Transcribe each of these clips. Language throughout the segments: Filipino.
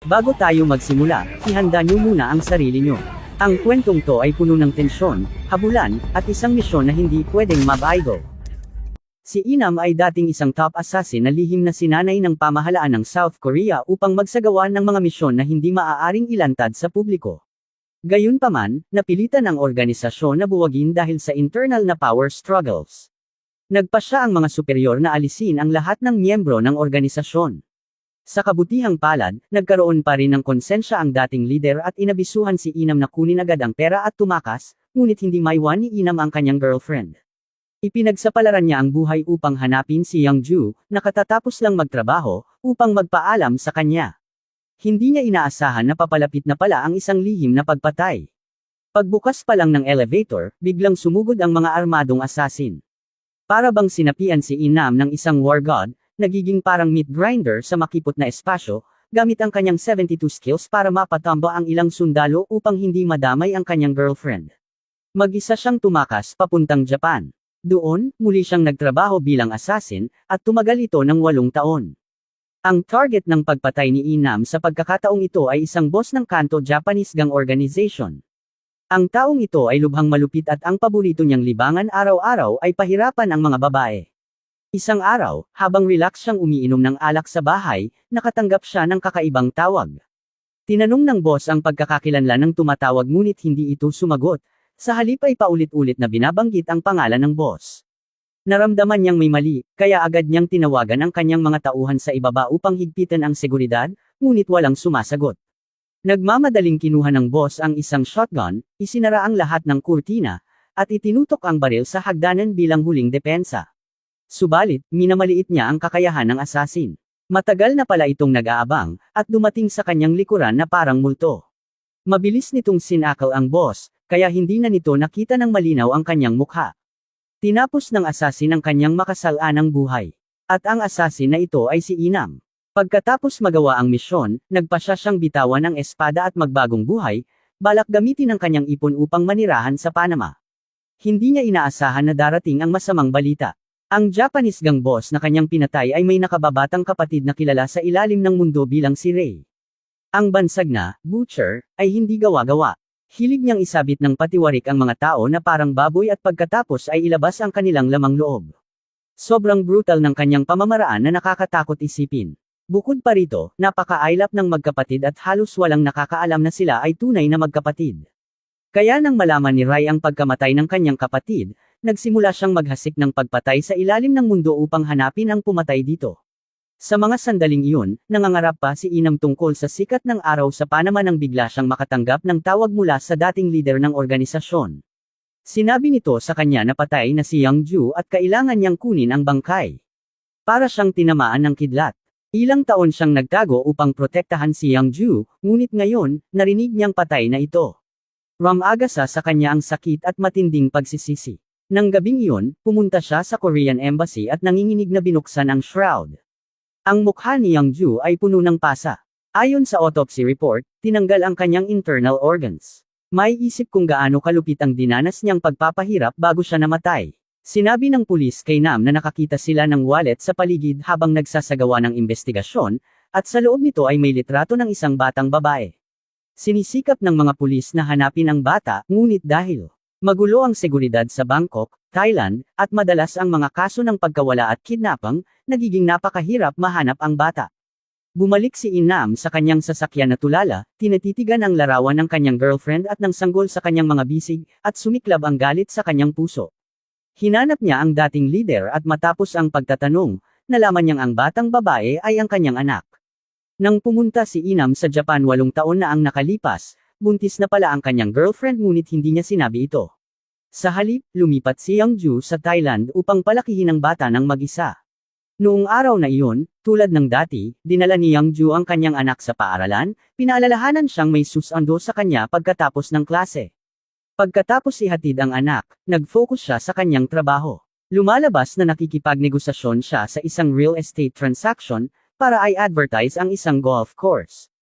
Bago tayo magsimula, ihanda niyo muna ang sarili niyo. Ang kwentong to ay puno ng tensyon, habulan, at isang misyon na hindi pwedeng mabago. Si Inam ay dating isang top assassin na lihim na sinanay ng pamahalaan ng South Korea upang magsagawa ng mga misyon na hindi maaaring ilantad sa publiko. Gayunpaman, napilitan ang organisasyon na buwagin dahil sa internal na power struggles. Nagpasya ang mga superior na alisin ang lahat ng miyembro ng organisasyon. Sa kabutihang palad, nagkaroon pa rin ng konsensya ang dating leader at inabisuhan si Inam na kunin agad ang pera at tumakas, ngunit hindi maiwan ni Inam ang kanyang girlfriend. Ipinagsapalaran niya ang buhay upang hanapin si Youngju, na katatapos lang magtrabaho, upang magpaalam sa kanya. Hindi niya inaasahan na papalapit na pala ang isang lihim na pagpatay. Pagbukas pa lang ng elevator, biglang sumugod ang mga armadong assassin. Para bang sinapian si Inam ng isang war god, nagiging parang meat grinder sa makipot na espasyo, gamit ang kanyang 72 skills para mapatamba ang ilang sundalo upang hindi madamay ang kanyang girlfriend. Mag-isa siyang tumakas papuntang Japan. Doon, muli siyang nagtrabaho bilang assassin, at tumagal ito ng 8 taon. Ang target ng pagpatay ni Inam sa pagkakataong ito ay isang boss ng Kanto Japanese Gang Organization. Ang taong ito ay lubhang malupit at ang paborito niyang libangan araw-araw ay pahirapan ang mga babae. Isang araw, habang relax siyang umiinom ng alak sa bahay, nakatanggap siya ng kakaibang tawag. Tinanong ng boss ang pagkakakilanlan ng tumatawag ngunit hindi ito sumagot, sa halip ay paulit-ulit na binabanggit ang pangalan ng boss. Naramdaman niyang may mali, kaya agad niyang tinawagan ang kanyang mga tauhan sa ibaba upang higpitan ang seguridad, ngunit walang sumasagot. Nagmamadaling kinuha ng boss ang isang shotgun, isinara ang lahat ng kurtina, at itinutok ang baril sa hagdanan bilang huling depensa. Subalit, minamaliit niya ang kakayahan ng assassin. Matagal na pala itong nag-aabang, at dumating sa kanyang likuran na parang multo. Mabilis nitong sinakal ang boss, kaya hindi na nito nakita ng malinaw ang kanyang mukha. Tinapos ng assassin ang kanyang makasalanang buhay. At ang assassin na ito ay si Inam. Pagkatapos magawa ang misyon, nagpasya siyang bitawan ang espada at magbagong buhay, balak gamitin ang kanyang ipon upang manirahan sa Panama. Hindi niya inaasahan na darating ang masamang balita. Ang Japanese gang boss na kanyang pinatay ay may nakababatang kapatid na kilala sa ilalim ng mundo bilang si Ray. Ang bansag na, Butcher, ay hindi gawa-gawa. Hilig niyang isabit ng patiwarik ang mga tao na parang baboy at pagkatapos ay ilabas ang kanilang lamang loob. Sobrang brutal ng kanyang pamamaraan na nakakatakot isipin. Bukod pa rito, napaka-ailap ng magkapatid at halos walang nakakaalam na sila ay tunay na magkapatid. Kaya nang malaman ni Ray ang pagkamatay ng kanyang kapatid, nagsimula siyang maghasik ng pagpatay sa ilalim ng mundo upang hanapin ang pumatay dito. Sa mga sandaling iyon, nangangarap pa si Inam tungkol sa sikat ng araw sa Panama nang bigla siyang makatanggap ng tawag mula sa dating leader ng organisasyon. Sinabi nito sa kanya na patay na si Youngju at kailangan niyang kunin ang bangkay. Para siyang tinamaan ng kidlat. Ilang taon siyang nagtago upang protektahan si Youngju, ngunit ngayon, narinig niyang patay na ito. Ramagasa sa kanya ang sakit at matinding pagsisisi. Nang gabing iyon, pumunta siya sa Korean Embassy at nanginginig na binuksan ang shroud. Ang mukha ni Youngju ay puno ng pasa. Ayon sa autopsy report, tinanggal ang kanyang internal organs. May isip kung gaano kalupit ang dinanas niyang pagpapahirap bago siya namatay. Sinabi ng pulis kay Nam na nakakita sila ng wallet sa paligid habang nagsasagawa ng investigasyon, at sa loob nito ay may litrato ng isang batang babae. Sinisikap ng mga pulis na hanapin ang bata, ngunit dahil magulo ang seguridad sa Bangkok, Thailand, at madalas ang mga kaso ng pagkawala at kidnapping, nagiging napakahirap mahanap ang bata. Bumalik si Inam sa kanyang sasakyan na tulala, tinatitigan ang larawan ng kanyang girlfriend at nang sanggol sa kanyang mga bisig, at sumiklab ang galit sa kanyang puso. Hinanap niya ang dating leader at matapos ang pagtatanong, nalaman niyang ang batang babae ay ang kanyang anak. Nang pumunta si Inam sa Japan 8 taon na ang nakalipas, buntis na pala ang kanyang girlfriend ngunit hindi niya sinabi ito. Sa halip, lumipat si Youngju sa Thailand upang palakihin ang bata ng mag-isa. Noong araw na iyon, tulad ng dati, dinala ni Youngju ang kanyang anak sa paaralan, pinaalalahanan siyang may susando sa kanya pagkatapos ng klase. Pagkatapos ihatid ang anak, nag-focus siya sa kanyang trabaho. Lumalabas na nakikipagnegosasyon siya sa isang real estate transaction, para i-advertise ang isang golf course.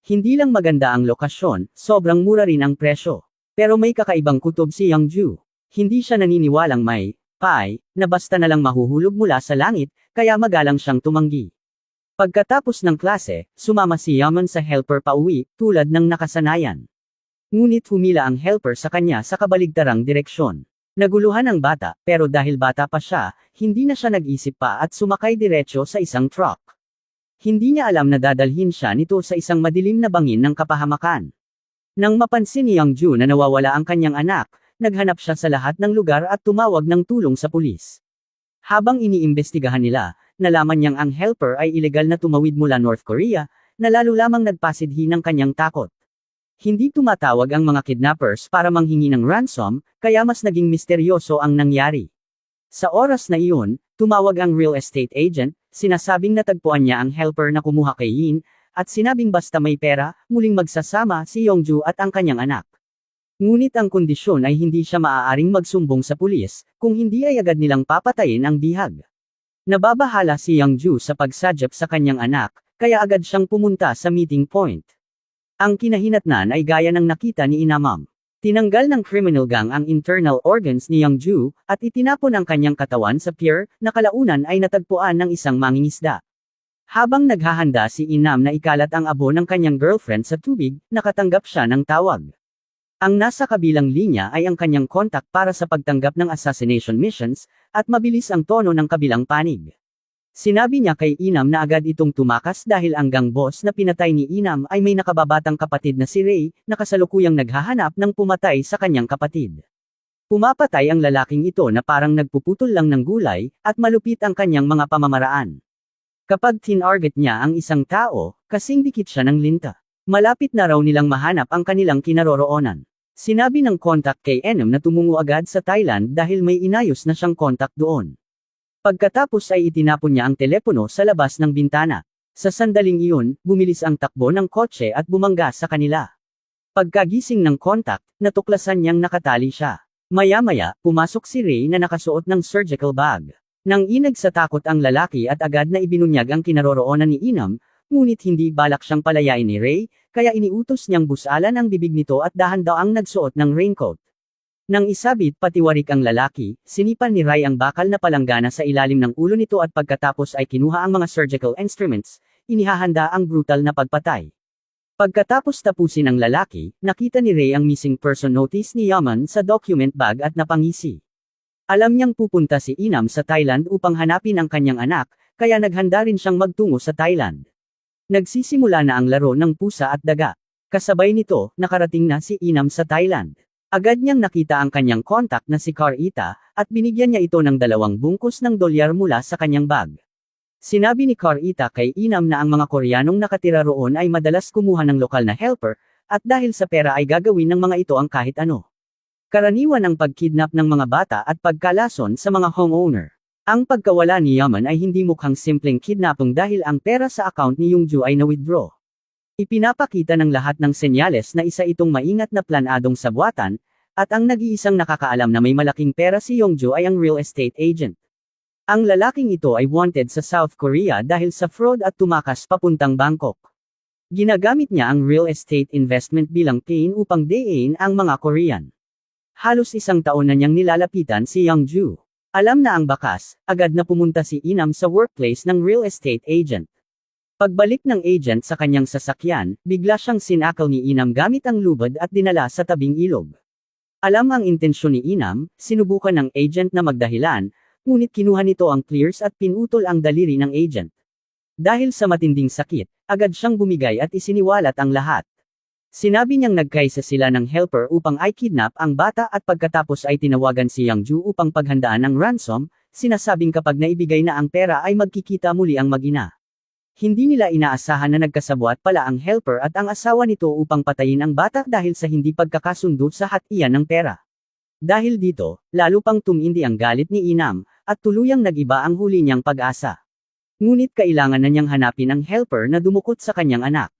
Hindi lang maganda ang lokasyon, sobrang mura rin ang presyo. Pero may kakaibang kutob si Youngju. Hindi siya naniniwalang may pie, na basta na lang mahuhulog mula sa langit, kaya magalang siyang tumanggi. Pagkatapos ng klase, sumama si Yaman sa helper pauwi, tulad ng nakasanayan. Ngunit humila ang helper sa kanya sa kabaligtarang direksyon. Naguluhan ang bata, pero dahil bata pa siya, hindi na siya nag-isip pa at sumakay diretso sa isang truck. Hindi niya alam na dadalhin siya nito sa isang madilim na bangin ng kapahamakan. Nang mapansin ni Yang Ju na nawawala ang kanyang anak, naghanap siya sa lahat ng lugar at tumawag ng tulong sa pulis. Habang iniimbestigahan nila, nalaman niyang ang helper ay ilegal na tumawid mula North Korea, na lalo lamang nagpasidhi ng kanyang takot. Hindi tumatawag ang mga kidnappers para manghingi ng ransom, kaya mas naging misteryoso ang nangyari. Sa oras na iyon, tumawag ang real estate agent, sinasabing natagpuan niya ang helper na kumuha kay Yin, at sinabing basta may pera, muling magsasama si Yongju at ang kanyang anak. Ngunit ang kondisyon ay hindi siya maaaring magsumbong sa pulis, kung hindi ay agad nilang papatayin ang bihag. Nababahala si Yongju sa pagsadyap sa kanyang anak, kaya agad siyang pumunta sa meeting point. Ang kinahinatnan ay gaya ng nakita ni Inamam. Tinanggal ng criminal gang ang internal organs ni Yongju, at itinapon ang kanyang katawan sa pier, na kalaunan ay natagpuan ng isang mangingisda. Habang naghahanda si Inam na ikalat ang abo ng kanyang girlfriend sa tubig, nakatanggap siya ng tawag. Ang nasa kabilang linya ay ang kanyang kontak para sa pagtanggap ng assassination missions, at mabilis ang tono ng kabilang panig. Sinabi niya kay Inam na agad itong tumakas dahil ang gang boss na pinatay ni Inam ay may nakababatang kapatid na si Ray, na kasalukuyang naghahanap ng pumatay sa kanyang kapatid. Pumapatay ang lalaking ito na parang nagpuputol lang ng gulay, at malupit ang kanyang mga pamamaraan. Kapag tinarget niya ang isang tao, kasing dikit siya ng linta. Malapit na raw nilang mahanap ang kanilang kinaroroonan. Sinabi ng kontak kay Enem na tumungo agad sa Thailand dahil may inayos na siyang kontak doon. Pagkatapos ay itinapon niya ang telepono sa labas ng bintana. Sa sandaling iyon, bumilis ang takbo ng kotse at bumangga sa kanila. Pagkagising ng kontak, natuklasan niyang nakatali siya. Maya-maya, pumasok si Ray na nakasuot ng surgical bag. Nang inag sa takot ang lalaki at agad na ibinunyag ang kinaroroonan ni Inam, ngunit hindi balak siyang palayain ni Ray, kaya iniutos niyang busalan ang bibig nito at dahan-daang nagsuot ng raincoat. Nang isabit patiwarik ang lalaki, sinipan ni Ray ang bakal na palanggana sa ilalim ng ulo nito at pagkatapos ay kinuha ang mga surgical instruments, inihahanda ang brutal na pagpatay. Pagkatapos tapusin ang lalaki, nakita ni Ray ang missing person notice ni Yaman sa document bag at napangisi. Alam niyang pupunta si Inam sa Thailand upang hanapin ang kanyang anak, kaya naghanda rin siyang magtungo sa Thailand. Nagsisimula na ang laro ng pusa at daga. Kasabay nito, nakarating na si Inam sa Thailand. Agad niyang nakita ang kanyang kontak na si Carita, at binigyan niya ito ng 2 bungkus ng dolyar mula sa kanyang bag. Sinabi ni Carita kay Inam na ang mga Koreanong nakatira roon ay madalas kumuha ng lokal na helper, at dahil sa pera ay gagawin ng mga ito ang kahit ano. Karaniwan ang pagkidnap ng mga bata at pagkalason sa mga homeowner. Ang pagkawala ni Yaman ay hindi mukhang simpleng kidnapping dahil ang pera sa account ni Yongju ay na-withdraw. Ipinapakita ng lahat ng senyales na isa itong maingat na planadong sabwatan, at ang nag-iisang nakakaalam na may malaking pera si Yongju ay ang real estate agent. Ang lalaking ito ay wanted sa South Korea dahil sa fraud at tumakas papuntang Bangkok. Ginagamit niya ang real estate investment bilang pain upang dayin ang mga Korean. Halos 1 taon na niyang nilalapitan si Yongju. Alam na ang bakas, agad na pumunta si Inam sa workplace ng real estate agent. Pagbalik ng agent sa kanyang sasakyan, bigla siyang sinakal ni Inam gamit ang lubad at dinala sa tabing ilog. Alam ang intensyon ni Inam, sinubukan ng agent na magdahilan, ngunit kinuha nito ang clears at pinutol ang daliri ng agent. Dahil sa matinding sakit, agad siyang bumigay at isiniwalat ang lahat. Sinabi niyang nagkaisa sila ng helper upang i-kidnap ang bata at pagkatapos ay tinawagan si Yongju upang paghandaan ng ransom, sinasabing kapag naibigay na ang pera ay magkikita muli ang mag-ina. Hindi nila inaasahan na nagkasabwat pala ang helper at ang asawa nito upang patayin ang bata dahil sa hindi pagkakasundo sa hatian ng pera. Dahil dito, lalo pang tumindi ang galit ni Inam, at tuluyang nag-iba ang huli niyang pag-asa. Ngunit kailangan na niyang hanapin ang helper na dumukot sa kanyang anak.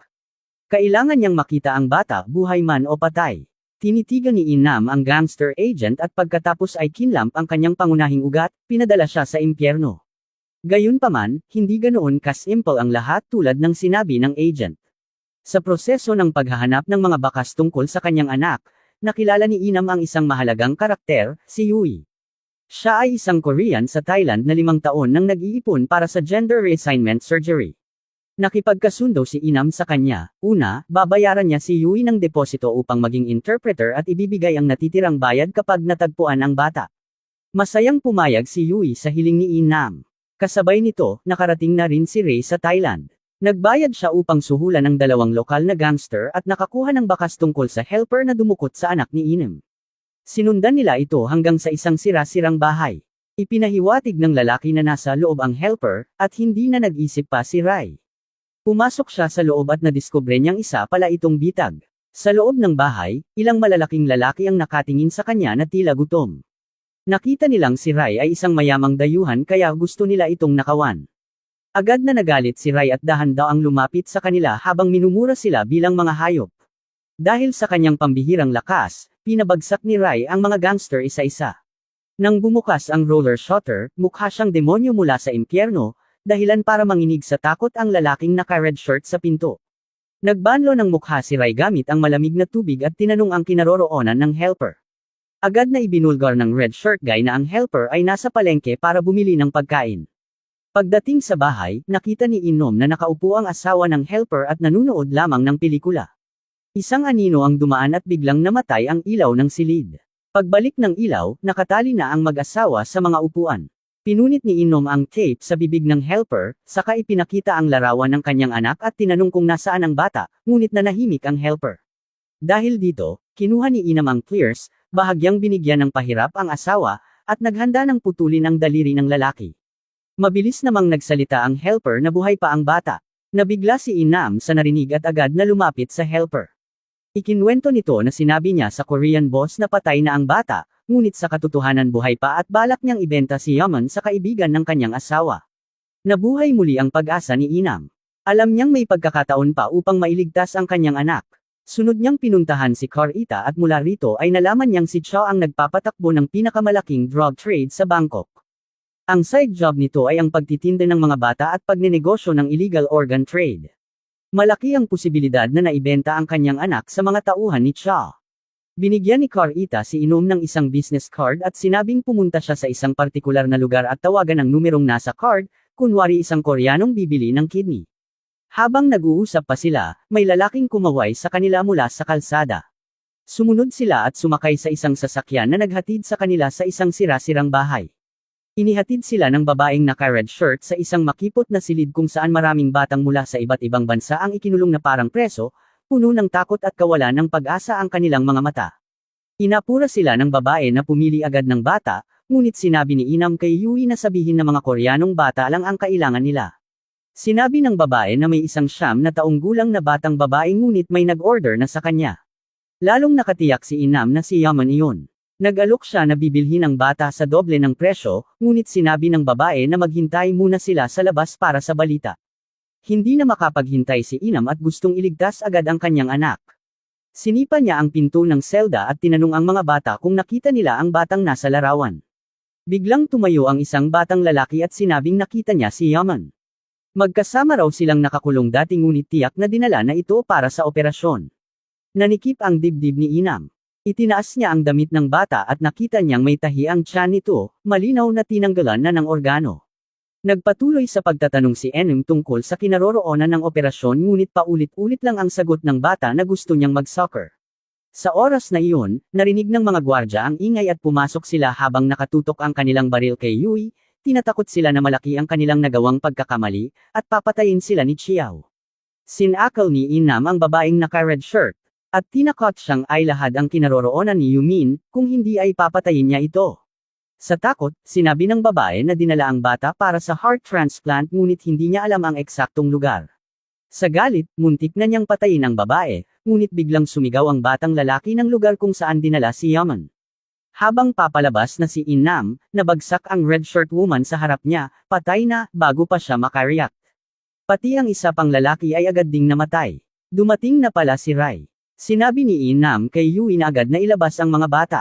Kailangan niyang makita ang bata, buhay man o patay. Tinitigan ni Inam ang gangster agent at pagkatapos ay kinlamp ang kanyang pangunahing ugat, pinadala siya sa impyerno. Gayunpaman, hindi ganoon kasimple ang lahat tulad ng sinabi ng agent. Sa proseso ng paghahanap ng mga bakas tungkol sa kanyang anak, nakilala ni Inam ang isang mahalagang karakter, si Yui. Siya ay isang Korean sa Thailand na 5 taon nang nag-iipon para sa gender reassignment surgery. Nakipagkasundo si Inam sa kanya. Una, babayaran niya si Yui ng deposito upang maging interpreter at ibibigay ang natitirang bayad kapag natagpuan ang bata. Masayang pumayag si Yui sa hiling ni Inam. Kasabay nito, nakarating na rin si Ray sa Thailand. Nagbayad siya upang suhulan ng dalawang lokal na gangster at nakakuha ng bakas tungkol sa helper na dumukot sa anak ni Inam. Sinundan nila ito hanggang sa isang sira-sirang bahay. Ipinahiwatig ng lalaki na nasa loob ang helper, at hindi na nag-isip pa si Ray. Pumasok siya sa loob at nadiskubre niyang isa pala itong bitag. Sa loob ng bahay, ilang malalaking lalaki ang nakatingin sa kanya na tila gutom. Nakita nilang si Ray ay isang mayamang dayuhan kaya gusto nila itong nakawan. Agad na nagalit si Ray at dahan-daang lumapit sa kanila habang minumura sila bilang mga hayop. Dahil sa kanyang pambihirang lakas, pinabagsak ni Ray ang mga gangster isa-isa. Nang bumukas ang roller shutter, mukha siyang demonyo mula sa impyerno, dahilan para manginig sa takot ang lalaking naka-red shirt sa pinto. Nagbanlo ng mukha si Ray gamit ang malamig na tubig at tinanong ang kinaroroonan ng helper. Agad na ibinulgar ng red shirt guy na ang helper ay nasa palengke para bumili ng pagkain. Pagdating sa bahay, nakita ni Inom na nakaupo ang asawa ng helper at nanunood lamang ng pelikula. Isang anino ang dumaan at biglang namatay ang ilaw ng silid. Pagbalik ng ilaw, nakatali na ang mag-asawa sa mga upuan. Pinunit ni Inom ang tape sa bibig ng helper, saka ipinakita ang larawan ng kanyang anak at tinanong kung nasaan ang bata, ngunit nanahimik ang helper. Dahil dito, kinuha ni Inam ang clears, bahagyang binigyan ng pahirap ang asawa, at naghanda ng putulin ang daliri ng lalaki. Mabilis namang nagsalita ang helper na buhay pa ang bata. Nabigla si Inam sa narinig at agad na lumapit sa helper. Ikinwento nito na sinabi niya sa Korean boss na patay na ang bata, ngunit sa katotohanan buhay pa at balak niyang ibenta si Yaman sa kaibigan ng kanyang asawa. Nabuhay muli ang pag-asa ni Inam. Alam niyang may pagkakataon pa upang mailigtas ang kanyang anak. Sunod niyang pinuntahan si Carita at mula rito ay nalaman niyang si Chow ang nagpapatakbo ng pinakamalaking drug trade sa Bangkok. Ang side job nito ay ang pagtitinda ng mga bata at pagnenegosyo ng illegal organ trade. Malaki ang posibilidad na naibenta ang kanyang anak sa mga tauhan ni Chow. Binigyan ni Carita si Inom ng isang business card at sinabing pumunta siya sa isang partikular na lugar at tawagan ang numerong nasa card, kunwari isang Koreanong bibili ng kidney. Habang nag-uusap pa sila, may lalaking kumaway sa kanila mula sa kalsada. Sumunod sila at sumakay sa isang sasakyan na naghatid sa kanila sa isang sira-sirang bahay. Inihatid sila ng babaeng naka-red shirt sa isang makipot na silid kung saan maraming batang mula sa iba't ibang bansa ang ikinulong na parang preso. Puno ng takot at kawalan ng pag-asa ang kanilang mga mata. Inapura sila ng babae na pumili agad ng bata, ngunit sinabi ni Inam kay Yui na sabihin na mga Koreanong bata lang ang kailangan nila. Sinabi ng babae na may isang 9 na taong gulang na batang babae ngunit may nag-order na sa kanya. Lalong nakatiyak si Inam na si Yaman iyon. Nag-alok siya na bibilhin ang bata sa doble ng presyo, ngunit sinabi ng babae na maghintay muna sila sa labas para sa balita. Hindi na makapaghintay si Inam at gustong iligtas agad ang kanyang anak. Sinipa niya ang pinto ng selda at tinanong ang mga bata kung nakita nila ang batang nasa larawan. Biglang tumayo ang isang batang lalaki at sinabing nakita niya si Yaman. Magkasama raw silang nakakulong dati ngunit tiyak na dinala na ito para sa operasyon. Nanikip ang dibdib ni Inam. Itinaas niya ang damit ng bata at nakita niyang may tahi ang tiyan nito, malinaw na tinanggalan na ng organo. Nagpatuloy sa pagtatanong si Enem tungkol sa kinaroroonan ng operasyon ngunit paulit-ulit lang ang sagot ng bata na gusto niyang mag-soccer. Sa oras na iyon, narinig ng mga gwardya ang ingay at pumasok sila habang nakatutok ang kanilang baril kay Yui, tinatakot sila na malaki ang kanilang nagawang pagkakamali, at papatayin sila ni Chiao. Sinakal ni Inam ang babaeng naka-red shirt, at tinakot siyang ay lahad ang kinaroroonan ni Yumin, kung hindi ay papatayin niya ito. Sa takot, sinabi ng babae na dinala ang bata para sa heart transplant ngunit hindi niya alam ang eksaktong lugar. Sa galit, muntik na niyang patayin ang babae, ngunit biglang sumigaw ang batang lalaki ng lugar kung saan dinala si Yaman. Habang papalabas na si Inam, nabagsak ang red shirt woman sa harap niya, patay na, bago pa siya makareact. Pati ang isa pang lalaki ay agad ding namatay. Dumating na pala si Rai. Sinabi ni Inam kay Yui na agad na ilabas ang mga bata.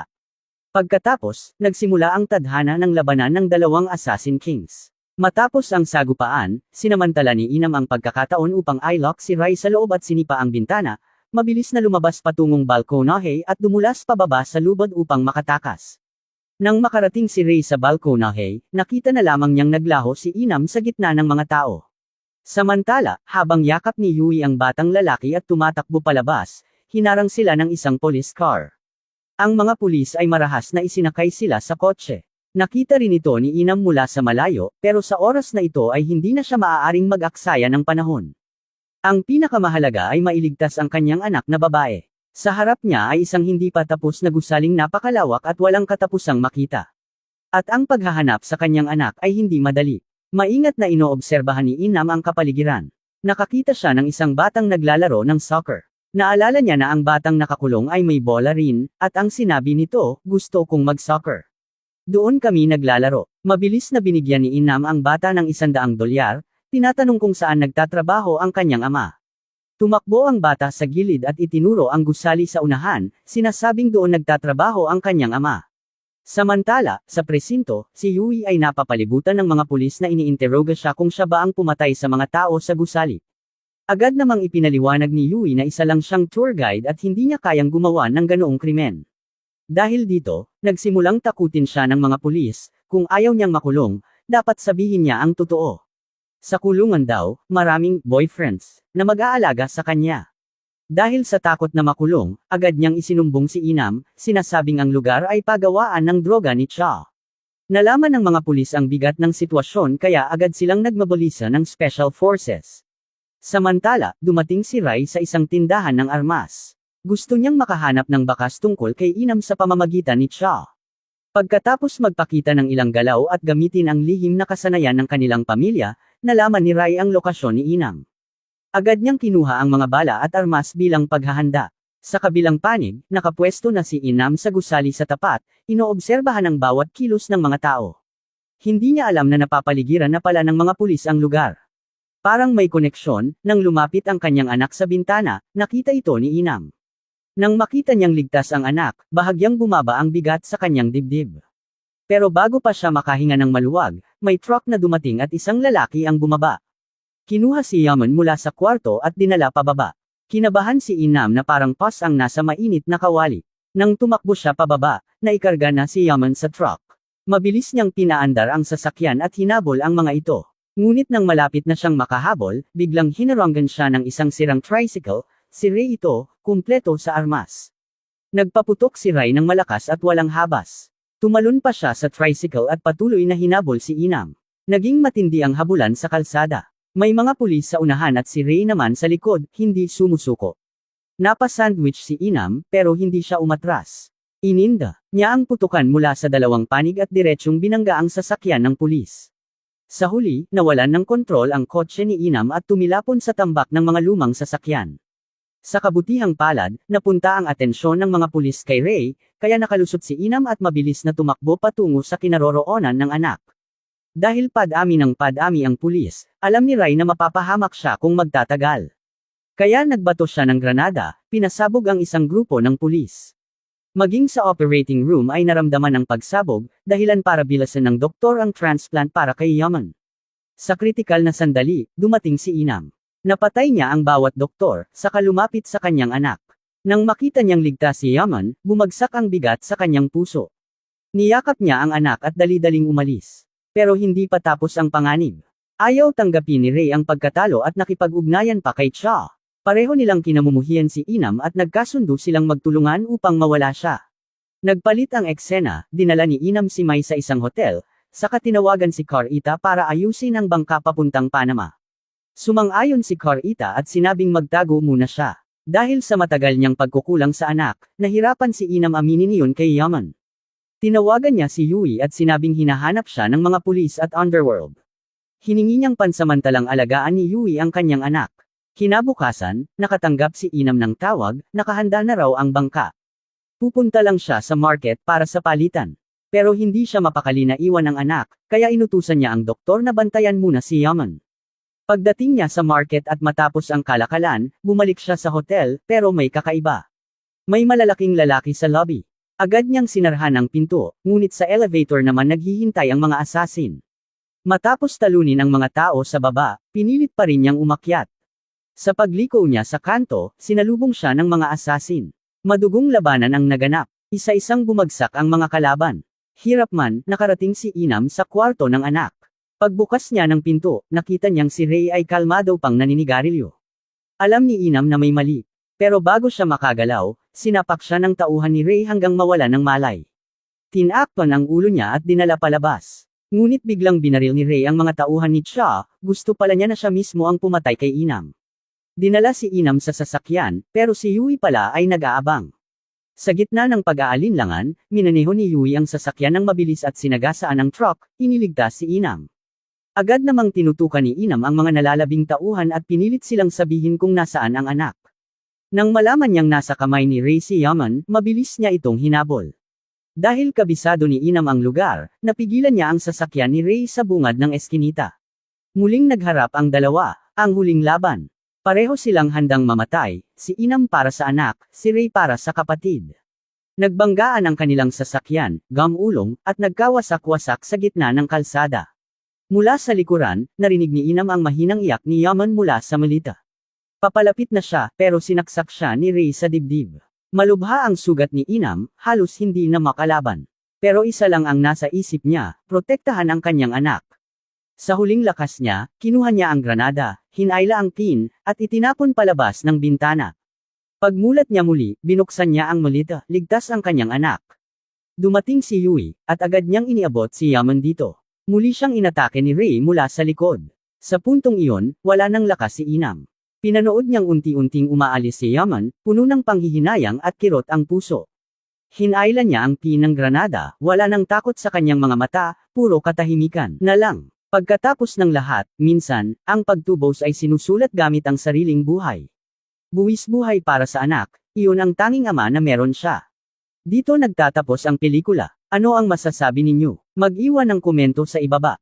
Pagkatapos, nagsimula ang tadhana ng labanan ng dalawang Assassin Kings. Matapos ang sagupaan, sinamantala ni Inam ang pagkakataon upang i-lock si Rai sa loob at sinipa ang bintana, mabilis na lumabas patungong balkonahe at dumulas pababa sa lubad upang makatakas. Nang makarating si Rai sa balkonahe, nakita na lamang niyang naglaho si Inam sa gitna ng mga tao. Samantala, habang yakap ni Yui ang batang lalaki at tumatakbo palabas, hinarang sila ng isang police car. Ang mga pulis ay marahas na isinakay sila sa kotse. Nakita rin ito ni Inam mula sa malayo, pero sa oras na ito ay hindi na siya maaaring mag-aksaya ng panahon. Ang pinakamahalaga ay mailigtas ang kanyang anak na babae. Sa harap niya ay isang hindi pa tapos na gusaling napakalawak at walang katapusang makita. At ang paghahanap sa kanyang anak ay hindi madali. Maingat na inoobserbahan ni Inam ang kapaligiran. Nakakita siya ng isang batang naglalaro ng soccer. Naalala niya na ang batang nakakulong ay may bola rin, at ang sinabi nito, gusto kong mag-soccer. Doon kami naglalaro. Mabilis na binigyan ni Inam ang bata ng $100, tinatanong kung saan nagtatrabaho ang kanyang ama. Tumakbo ang bata sa gilid at itinuro ang gusali sa unahan, sinasabing doon nagtatrabaho ang kanyang ama. Samantala, sa presinto, si Yui ay napapalibutan ng mga pulis na iniinteroga siya kung siya ba ang pumatay sa mga tao sa gusali. Agad namang ipinaliwanag ni Yui na isa lang siyang tour guide at hindi niya kayang gumawa ng ganoong krimen. Dahil dito, nagsimulang takutin siya ng mga pulis, kung ayaw niyang makulong, dapat sabihin niya ang totoo. Sa kulungan daw, maraming boyfriends na mag-aalaga sa kanya. Dahil sa takot na makulong, agad niyang isinumbong si Inam, sinasabing ang lugar ay pagawaan ng droga ni Cha. Nalaman ng mga pulis ang bigat ng sitwasyon kaya agad silang nagmabalisa ng Special Forces. Samantala, dumating si Rai sa isang tindahan ng armas. Gusto niyang makahanap ng bakas tungkol kay Inam sa pamamagitan ni Cha. Pagkatapos magpakita ng ilang galaw at gamitin ang lihim na kasanayan ng kanilang pamilya, nalaman ni Rai ang lokasyon ni Inam. Agad niyang kinuha ang mga bala at armas bilang paghahanda. Sa kabilang panig, nakapwesto na si Inam sa gusali sa tapat, inoobserbahan ang bawat kilos ng mga tao. Hindi niya alam na napapaligiran na pala ng mga pulis ang lugar. Parang may koneksyon, nang lumapit ang kanyang anak sa bintana, nakita ito ni Inam. Nang makita niyang ligtas ang anak, bahagyang bumaba ang bigat sa kanyang dibdib. Pero bago pa siya makahinga ng maluwag, may truck na dumating at isang lalaki ang bumaba. Kinuha si Yaman mula sa kwarto at dinala pababa. Kinabahan si Inam na parang pas ang nasa mainit na kawali. Nang tumakbo siya pababa, naikarga na si Yaman sa truck. Mabilis niyang pinaandar ang sasakyan at hinabol ang mga ito. Ngunit nang malapit na siyang makahabol, biglang hinaranggan siya ng isang sirang tricycle, si Ray ito, kumpleto sa armas. Nagpaputok si Ray ng malakas at walang habas. Tumalon pa siya sa tricycle at patuloy na hinabol si Inam. Naging matindi ang habulan sa kalsada. May mga pulis sa unahan at si Ray naman sa likod, hindi sumusuko. Napa-sandwich si Inam, pero hindi siya umatras. Ininda niya ang putukan mula sa dalawang panig at diretsyong binangga ang sasakyan ng pulis. Sa huli, nawalan ng kontrol ang kotse ni Inam at tumilapon sa tambak ng mga lumang sasakyan. Sa kabutihang palad, napunta ang atensyon ng mga pulis kay Ray, kaya nakalusot si Inam at mabilis na tumakbo patungo sa kinaroroonan ng anak. Dahil padami ng padami ang pulis, alam ni Ray na mapapahamak siya kung magtatagal. Kaya nagbato siya ng granada, pinasabog ang isang grupo ng pulis. Maging sa operating room ay naramdaman ang pagsabog, dahilan para bilasan ng doktor ang transplant para kay Yaman. Sa kritikal na sandali, dumating si Inam. Napatay niya ang bawat doktor, saka lumapit sa kanyang anak. Nang makita niyang ligtas si Yaman, bumagsak ang bigat sa kanyang puso. Niyakap niya ang anak at dali-daling umalis. Pero hindi pa tapos ang panganib. Ayaw tanggapin ni Ray ang pagkatalo at nakipag-ugnayan pa kay Cha. Pareho nilang kinamumuhian si Inam at nagkasundo silang magtulungan upang mawala siya. Nagpalit ang eksena, dinala ni Inam si Mai sa isang hotel, saka tinawagan si Carita para ayusin ang bangka papuntang Panama. Sumang-ayon si Carita at sinabing magtago muna siya. Dahil sa matagal niyang pagkukulang sa anak, nahirapan si Inam aminin iyon kay Yaman. Tinawagan niya si Yui at sinabing hinahanap siya ng mga pulis at underworld. Hiningi niyang pansamantalang alagaan ni Yui ang kanyang anak. Kinabukasan, nakatanggap si Inam ng tawag, nakahanda na raw ang bangka. Pupunta lang siya sa market para sa palitan. Pero hindi siya mapakali na iwan ang anak, kaya inutusan niya ang doktor na bantayan muna si Yaman. Pagdating niya sa market at matapos ang kalakalan, bumalik siya sa hotel, pero may kakaiba. May malalaking lalaki sa lobby. Agad niyang sinarhan ang pinto, ngunit sa elevator naman naghihintay ang mga assassin. Matapos talunin ang mga tao sa baba, pinilit pa rin niyang umakyat. Sa pagliko niya sa kanto, sinalubong siya ng mga assassin. Madugong labanan ang naganap. Isa-isang bumagsak ang mga kalaban. Hirap man, nakarating si Inam sa kwarto ng anak. Pagbukas niya ng pinto, nakita niyang si Ray ay kalmado pang naninigarilyo. Alam ni Inam na may mali. Pero bago siya makagalaw, sinapak siya ng tauhan ni Ray hanggang mawala ng malay. Tinakpan ang ulo niya at dinala palabas. Ngunit biglang binaril ni Ray ang mga tauhan ni Cha, gusto pala niya na siya mismo ang pumatay kay Inam. Dinala si Inam sa sasakyan, pero si Yui pala ay nag-aabang. Sa gitna ng pag-aalinlangan, minaneho ni Yui ang sasakyan ng mabilis at sinagasaan ng truck, iniligtas si Inam. Agad namang tinutukan ni Inam ang mga nalalabing tauhan at pinilit silang sabihin kung nasaan ang anak. Nang malaman niyang nasa kamay ni Ray si Yaman, mabilis niya itong hinabol. Dahil kabisado ni Inam ang lugar, napigilan niya ang sasakyan ni Ray sa bungad ng eskinita. Muling nagharap ang dalawa, ang huling laban. Pareho silang handang mamatay, si Inam para sa anak, si Ray para sa kapatid. Nagbanggaan ang kanilang sasakyan, gamulong, at nagkawasak-wasak sa gitna ng kalsada. Mula sa likuran, narinig ni Inam ang mahinang iyak ni Yaman mula sa malita. Papalapit na siya, pero sinaksak siya ni Ray sa dibdib. Malubha ang sugat ni Inam, halos hindi na makalaban. Pero isa lang ang nasa isip niya, protektahan ang kanyang anak. Sa huling lakas niya, kinuha niya ang granada, hinayla ang pin, at itinapon palabas ng bintana. Pagmulat niya muli, binuksan niya ang malita, ligtas ang kanyang anak. Dumating si Yui, at agad niyang iniabot si Yaman dito. Muli siyang inatake ni Ray mula sa likod. Sa puntong iyon, wala nang lakas si Inam. Pinanood niyang unti-unting umaalis si Yaman, puno ng panghihinayang at kirot ang puso. Hinayla niya ang pin ng granada, wala nang takot sa kanyang mga mata, puro katahimikan na lang. Pagkatapos ng lahat, minsan, ang pagtubos ay sinusulat gamit ang sariling buhay. Buwis buhay para sa anak, iyon ang tanging ama na meron siya. Dito nagtatapos ang pelikula. Ano ang masasabi ninyo? Mag-iwan ng komento sa ibaba.